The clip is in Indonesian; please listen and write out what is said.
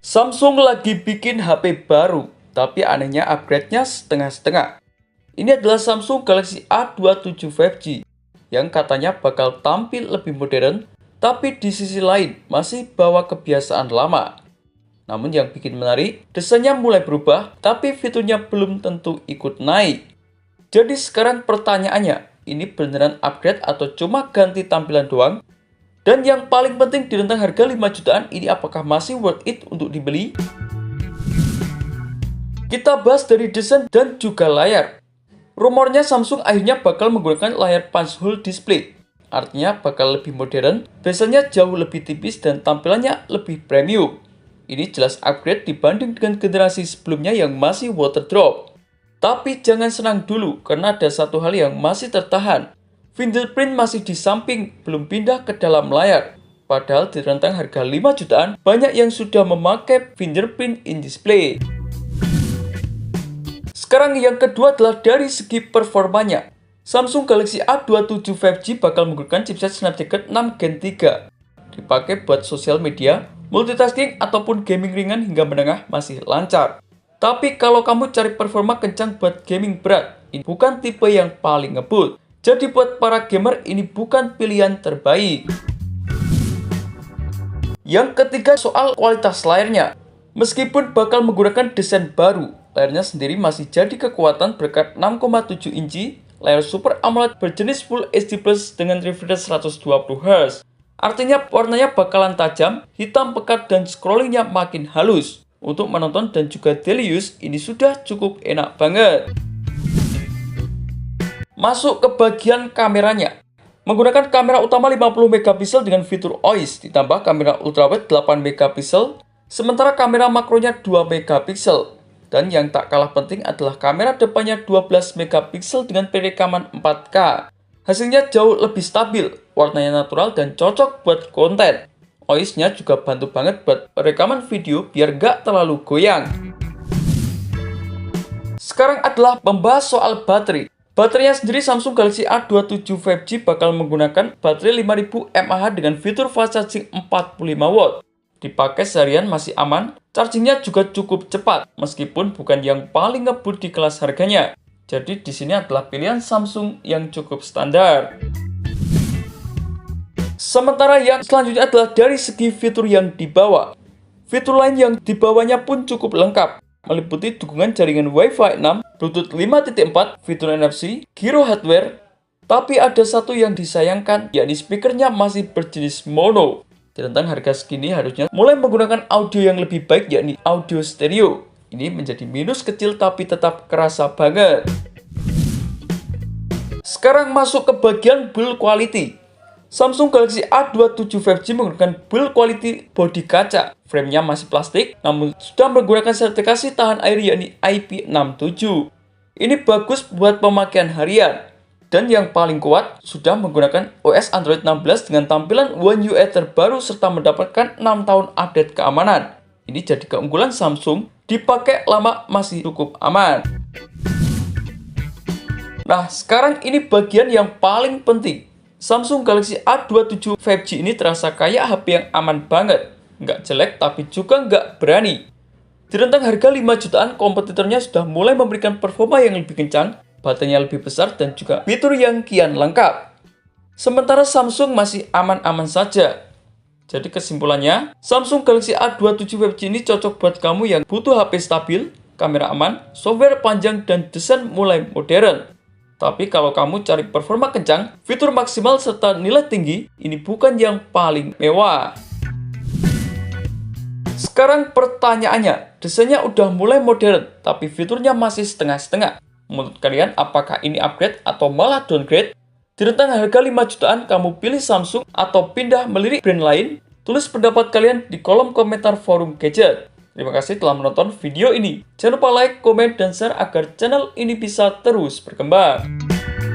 Samsung lagi bikin HP baru, tapi anehnya upgrade-nya setengah-setengah. Ini adalah Samsung Galaxy A27 5G yang katanya bakal tampil lebih modern, tapi di sisi lain masih bawa kebiasaan lama. Namun yang bikin menarik, desainnya mulai berubah, tapi fiturnya belum tentu ikut naik. Jadi sekarang pertanyaannya, ini beneran upgrade atau cuma ganti tampilan doang? Dan yang paling penting di rentang harga 5 jutaan ini apakah masih worth it untuk dibeli? Kita bahas dari desain dan juga layar. Rumornya Samsung akhirnya bakal menggunakan layar punch hole display. Artinya bakal lebih modern, bezelnya jauh lebih tipis dan tampilannya lebih premium. Ini jelas upgrade dibanding dengan generasi sebelumnya yang masih water drop. Tapi jangan senang dulu karena ada satu hal yang masih tertahan. Fingerprint masih di samping, belum pindah ke dalam layar. Padahal di rentang harga 5 jutaan, banyak yang sudah memakai fingerprint in display. Sekarang yang kedua adalah dari segi performanya. Samsung Galaxy A27 5G bakal menggunakan chipset Snapdragon 6 Gen 3. Dipakai buat sosial media, multitasking, ataupun gaming ringan hingga menengah masih lancar. Tapi kalau kamu cari performa kencang buat gaming berat, ini bukan tipe yang paling ngebut. Jadi buat para gamer ini bukan pilihan terbaik. Yang ketiga soal kualitas layarnya. Meskipun bakal menggunakan desain baru, layarnya sendiri masih jadi kekuatan berkat 6,7 inci layar Super AMOLED berjenis Full HD Plus dengan refresh 120Hz. Artinya warnanya bakalan tajam, hitam pekat dan scrollingnya makin halus. Untuk menonton dan juga daily use ini sudah cukup enak banget. Masuk ke bagian kameranya. Menggunakan kamera utama 50 megapiksel dengan fitur OIS, ditambah kamera ultrawide 8 megapiksel, sementara kamera makronya 2 megapiksel. Dan yang tak kalah penting adalah kamera depannya 12 megapiksel dengan perekaman 4K. Hasilnya jauh lebih stabil, warnanya natural dan cocok buat konten. OIS-nya juga bantu banget buat rekaman video biar gak terlalu goyang. Sekarang adalah membahas soal baterai. Baterainya sendiri Samsung Galaxy A27 5G bakal menggunakan baterai 5000 mAh dengan fitur fast charging 45W. Dipakai seharian masih aman, chargingnya juga cukup cepat, meskipun bukan yang paling ngebut di kelas harganya. Jadi di sini adalah pilihan Samsung yang cukup standar. Sementara yang selanjutnya adalah dari segi fitur yang dibawa. Fitur lain yang dibawanya pun cukup lengkap, meliputi dukungan jaringan Wi-Fi 6, Bluetooth 5.4, fitur NFC, gyro hardware. Tapi ada satu yang disayangkan, yakni speakernya masih berjenis mono. Di rentang harga segini harusnya mulai menggunakan audio yang lebih baik, yakni audio stereo. Ini menjadi minus kecil tapi tetap kerasa banget. Sekarang masuk ke bagian build quality. Samsung Galaxy A27 5G menggunakan build quality bodi kaca. Framenya masih plastik, namun sudah menggunakan sertifikasi tahan air yakni IP67. Ini bagus buat pemakaian harian. Dan yang paling kuat, sudah menggunakan OS Android 16 dengan tampilan One UI terbaru serta mendapatkan 6 tahun update keamanan. Ini jadi keunggulan Samsung, dipakai lama masih cukup aman. Nah, sekarang ini bagian yang paling penting. Samsung Galaxy A27 5G ini terasa kayak HP yang aman banget. Nggak jelek tapi juga nggak berani. Di rentang harga 5 jutaan, kompetitornya sudah mulai memberikan performa yang lebih kencang, baterainya lebih besar, dan juga fitur yang kian lengkap. Sementara Samsung masih aman-aman saja. Jadi kesimpulannya, Samsung Galaxy A27 5G ini cocok buat kamu yang butuh HP stabil, kamera aman, software panjang, dan desain mulai modern. Tapi kalau kamu cari performa kencang, fitur maksimal, serta nilai tinggi, ini bukan yang paling mewah. Sekarang pertanyaannya, desainnya udah mulai modern, tapi fiturnya masih setengah-setengah. Menurut kalian, apakah ini upgrade atau malah downgrade? Di rentang harga 5 jutaan, kamu pilih Samsung atau pindah melirik brand lain? Tulis pendapat kalian di kolom komentar forum gadget. Terima kasih telah menonton video ini. Jangan lupa like, komen, dan share agar channel ini bisa terus berkembang.